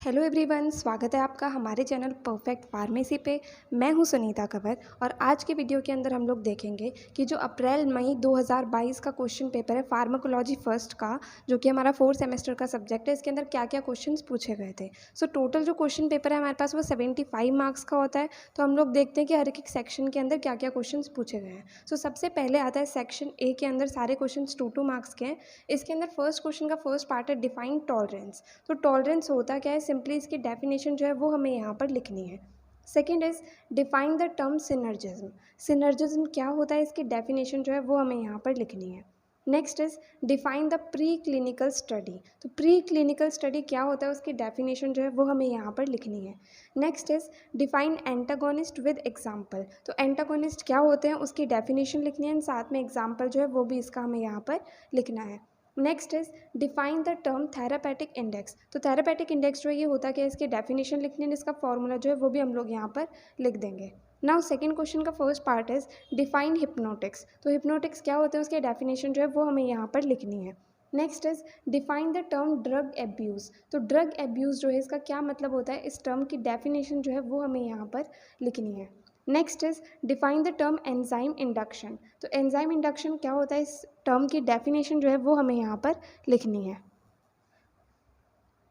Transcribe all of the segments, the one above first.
Hello everyone, स्वागत है आपका हमारे चैनल परफेक्ट फार्मेसी पे। मैं हूं सुनीता कंवर और आज के वीडियो के अंदर हम लोग देखेंगे कि जो अप्रैल मई 2022 का क्वेश्चन पेपर है फार्माकोलॉजी फर्स्ट का, जो कि हमारा 4th सेमेस्टर का सब्जेक्ट है, इसके अंदर क्या क्या क्वेश्चंस पूछे गए थे। सो टोटल जो क्वेश्चन पेपर है हमारे पास वो 75 मार्क्स का होता है। तो हम लोग देखते हैं कि हर एक सेक्शन के अंदर क्या क्या क्वेश्चन पूछे गए हैं। सो सबसे पहले आता है सेक्शन ए के अंदर सारे क्वेश्चन 2 मार्क्स के हैं। इसके अंदर फर्स्ट क्वेश्चन का फर्स्ट पार्ट है डिफाइन टॉलरेंस। तो टॉलरेंस होता क्या है, सिंपली इसकी डेफिनेशन जो है वो हमें यहाँ पर लिखनी है। Second is define the term synergism. Synergism क्या होता है, इसकी डेफिनेशन जो है वो हमें यहाँ पर लिखनी है। Next is define the pre clinical study. तो प्री क्लिनिकल स्टडी क्या होता है, उसकी डेफिनेशन जो है वो हमें यहाँ पर लिखनी है। Next is define antagonist with example. तो एंटागोनिस्ट क्या होते हैं उसकी डेफिनेशन लिखनी है, साथ में एग्जाम्पल जो है वो भी इसका हमें यहाँ पर लिखना है। Next is define the term therapeutic index. तो थेरापेटिक इंडेक्स जो है ये होता क्या है, इसकी डेफिनेशन लिखनी है, इसका फॉर्मूला जो है वो भी हम लोग यहाँ पर लिख देंगे। नाउ सेकंड क्वेश्चन का first part is define hypnotics. तो हिप्नोटिक्स क्या होता है, उसकी डेफिनेशन जो है वो हमें यहाँ पर लिखनी है। Next is define the term drug abuse. तो ड्रग एब्यूज़ जो है इसका क्या मतलब होता है, इस टर्म की डेफिनेशन जो है वो हमें यहाँ पर लिखनी है। Next is define the term enzyme induction. तो एंजाइम इंडक्शन क्या होता है, इस टर्म की डेफिनेशन जो है वो हमें यहाँ पर लिखनी है।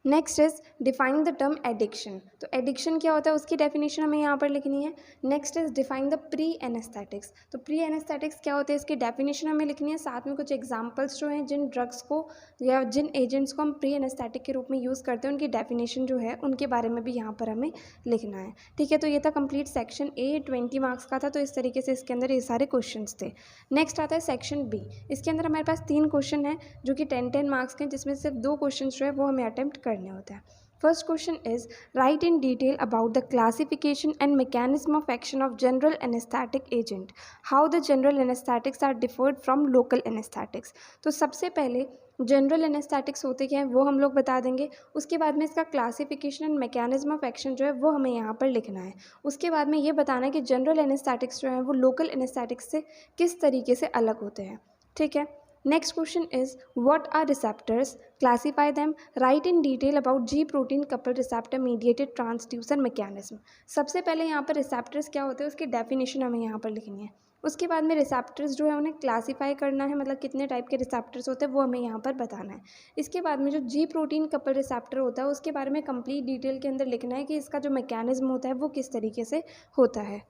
Next is define the term addiction. तो एडिक्शन क्या होता है उसकी डेफिनेशन हमें यहाँ पर लिखनी है। Next is define the pre anaesthetics. तो प्री एनेस्थेटिक्स क्या होते हैं, इसकी डेफिनेशन हमें लिखनी है, साथ में कुछ एग्जांपल्स जो हैं जिन ड्रग्स को या जिन एजेंट्स को हम प्री एनेस्थेटिक के रूप में यूज़ करते हैं उनकी डेफिनेशन जो है उनके बारे में भी यहाँ पर हमें लिखना है। ठीक है, तो ये था कंप्लीट सेक्शन ए, 20 मार्क्स का था। तो इस तरीके से इसके अंदर ये सारे क्वेश्चन थे। नेक्स्ट आता है सेक्शन बी। इसके अंदर हमारे पास 3 क्वेश्चन है जो कि 10 मार्क्स के हैं, जिसमें सिर्फ 2 क्वेश्चन जो है वो हमें अटेम्प्ट करने होते हैं। First question is write in detail about the classification and mechanism of action of general anaesthetic agent, how the general anaesthetics are differed from local anaesthetics. तो सबसे पहले जनरल एनेस्थेटिक्स होते क्या हैं वो हम लोग बता देंगे। उसके बाद में इसका classification and mechanism of action जो है वो हमें यहाँ पर लिखना है। उसके बाद में ये बताना है कि जनरल एनेस्थेटिक्स जो है वो लोकल एनेस्थेटिक्स से किस तरीके से अलग होते हैं। ठीक है, next question is what are receptors, classify them, write in detail about G protein couple receptor mediated transducer mechanism. सबसे पहले यहाँ पर रिसेप्टर्स क्या होते हैं उसकी डेफिनेशन हमें यहाँ पर लिखनी है। उसके बाद में रिसेप्टर्स जो है उन्हें क्लासीफाई करना है, मतलब कितने टाइप के रिसेप्टर्स होते हैं वो हमें यहाँ पर बताना है। इसके बाद में जो जी प्रोटीन कपल रिसेप्टर होता है उसके बारे में कंप्लीट डिटेल के अंदर लिखना है कि इसका जो मैकेनिज्म होता है वो किस तरीके से होता है।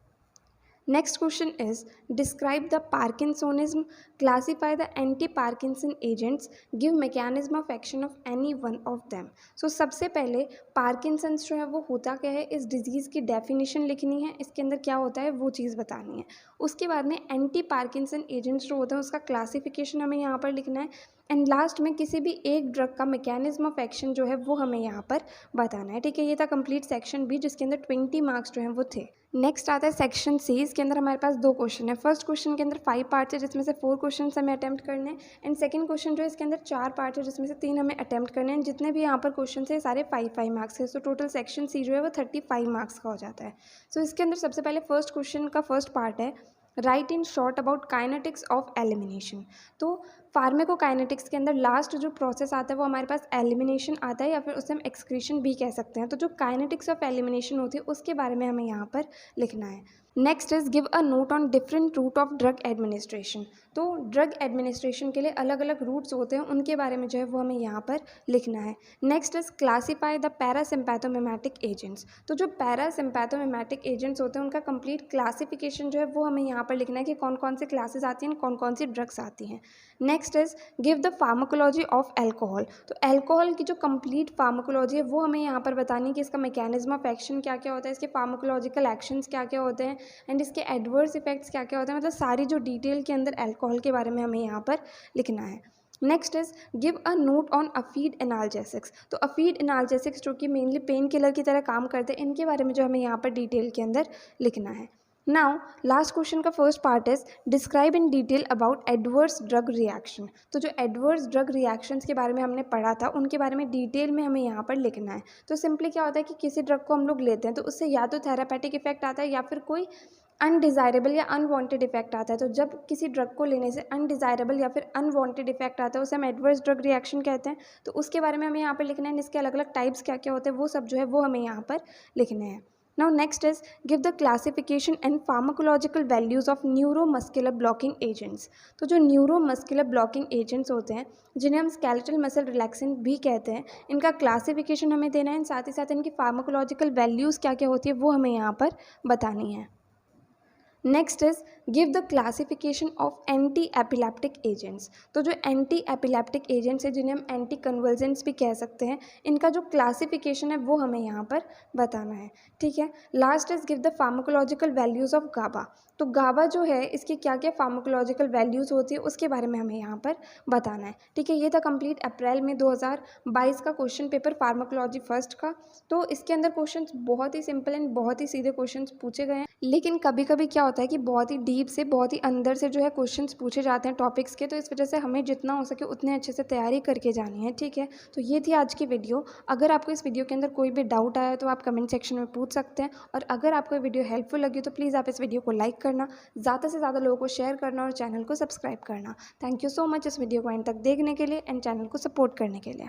Next question is describe the Parkinsonism, classify the anti-Parkinson agents, give mechanism of action of any one of them. So सबसे पहले पार्किंसंस जो है वो होता क्या है, इस डिजीज़ की डेफिनेशन लिखनी है, इसके अंदर क्या होता है वो चीज़ बतानी है। उसके बाद में एंटी पार्किंसन एजेंट्स जो होते हैं उसका क्लासिफिकेशन हमें यहाँ पर लिखना है। एंड लास्ट में किसी भी एक ड्रग का मैकेनिज्म ऑफ एक्शन जो है वो हमें यहाँ पर बताना है। ठीक है, ये था कंप्लीट सेक्शन बी जिसके अंदर 20 मार्क्स जो हैं वो थे। नेक्स्ट आता है सेक्शन सी। इसके अंदर हमारे पास 2 क्वेश्चन है। फर्स्ट क्वेश्चन के अंदर 5 पार्ट्स है जिसमें से 4 क्वेश्चन हमें अटेम्प्ट करने हैं। एंड सेकंड क्वेश्चन जो है इसके अंदर 4 पार्ट है जिसमें से 3 हमें अटेम्प्ट करने हैं। जितने भी यहाँ पर क्वेश्चन है सारे 5 मार्क्स है। सो टोटल सेक्शन सी जो है वो 35 मार्क्स का हो जाता है। सो इसके अंदर सबसे पहले फर्स्ट क्वेश्चन का फर्स्ट पार्ट है right in short about kinetics of elimination. तो फार्मेकोकाइनेटिक्स के अंदर लास्ट जो प्रोसेस आता है वो हमारे पास एलिमिनेशन आता है, या फिर उसे हम एक्सक्रीशन भी कह सकते हैं। तो जो काइनेटिक्स ऑफ एलिमिनेशन होती है उसके बारे में हमें यहाँ पर लिखना है। Next is give a note on different route of drug administration. तो ड्रग एडमिनिस्ट्रेशन के लिए अलग अलग रूट्स होते हैं, उनके बारे में जो है वो हमें यहाँ पर लिखना है। Next is classify the parasympathomimetic agents. तो जो पैरासिम्पैथोमिमेटिक एजेंट्स होते हैं उनका कंप्लीट क्लासिफिकेशन जो है वो हमें यहाँ पर लिखना है कि कौन कौन से क्लासेस आती हैं, कौन कौन सी ड्रग्स आती हैं। Next is give the pharmacology of alcohol. तो एल्कोहल की जो कंप्लीट फार्माकोलॉजी है वो हमें यहाँ पर बतानी है कि इसका मैकेनिज्म ऑफ एक्शन क्या क्या होता है, इसके फार्माकोलॉजिकल एक्शंस क्या क्या होते हैं एंड इसके एडवर्स इफेक्ट्स क्या क्या होते हैं। मतलब सारी जो डिटेल के अंदर अल्कोहल के बारे में हमें यहाँ पर लिखना है। Next is give a note on opioid analgesics. तो अफीड एनाल्जेसिक्स जो कि मेनली पेन किलर की तरह काम करते हैं, इनके बारे में जो हमें यहाँ पर डिटेल के अंदर लिखना है। नाउ लास्ट क्वेश्चन का first part is describe in detail about adverse drug reaction. तो जो एडवर्स ड्रग रिएक्शंस के बारे में हमने पढ़ा था उनके बारे में डिटेल में हमें यहाँ पर लिखना है। तो सिंपली क्या होता है कि किसी ड्रग को हम लोग लेते हैं तो उससे या तो थेरापेटिक इफेक्ट आता है या फिर कोई अनडिज़ायरेबल या अनवांटेड इफेक्ट आता है। तो जब किसी ड्रग को लेने से अनडिज़ायरेबल या फिर अनवांटेड इफेक्ट आता है उसे हम एडवर्स ड्रग रिएक्शन कहते हैं। तो उसके बारे में हमें यहाँ पर लिखना है, इसके अलग अलग टाइप्स क्या क्या होते हैं वो सब जो है वो हमें यहाँ पर लिखने हैं। Now next is give the classification and pharmacological values of neuromuscular blocking agents. तो जो न्यूरोमस्कुलर ब्लॉकिंग एजेंट्स होते हैं जिन्हें हम स्केलेटल मसल रिलैक्सेंट भी कहते हैं, इनका क्लासिफिकेशन हमें देना है, साथ ही साथ इनकी फार्माकोलॉजिकल वैल्यूज़ क्या क्या होती है वो हमें यहाँ पर बतानी है। Next is give the classification of anti epileptic agents. तो जो एंटी एपिलेप्टिक एजेंट्स है जिन्हें हम एंटी कन्वल्जेंट्स भी कह सकते हैं, इनका जो क्लासिफिकेशन है वो हमें यहाँ पर बताना है। ठीक है, last is give the pharmacological values of GABA. तो गाबा जो है इसकी क्या क्या फार्माकोलॉजिकल वैल्यूज़ होती है उसके बारे में हमें यहाँ पर बताना है। ठीक है, ये था कंप्लीट अप्रैल में 2022 का क्वेश्चन पेपर फार्माकोलॉजी फर्स्ट का। तो इसके अंदर क्वेश्चंस बहुत ही सिंपल एंड बहुत ही सीधे क्वेश्चंस पूछे गए हैं, लेकिन कभी कभी क्या होता है कि बहुत ही डीप से, बहुत ही अंदर से जो है क्वेश्चंस पूछे जाते हैं टॉपिक्स के। तो इस वजह से हमें जितना हो सके उतने अच्छे से तैयारी करके जानी है। ठीक है, तो ये थी आज की वीडियो। अगर आपको इस वीडियो के अंदर कोई भी डाउट आया तो आप कमेंट सेक्शन में पूछ सकते हैं, और अगर आपको ये वीडियो हेल्पफुल लगी तो प्लीज़ आप इस वीडियो को लाइक करना, ज़्यादा से ज़्यादा लोगों को शेयर करना और चैनल को सब्सक्राइब करना। थैंक यू सो मच इस वीडियो को एंड तक देखने के लिए एंड चैनल को सपोर्ट करने के लिए।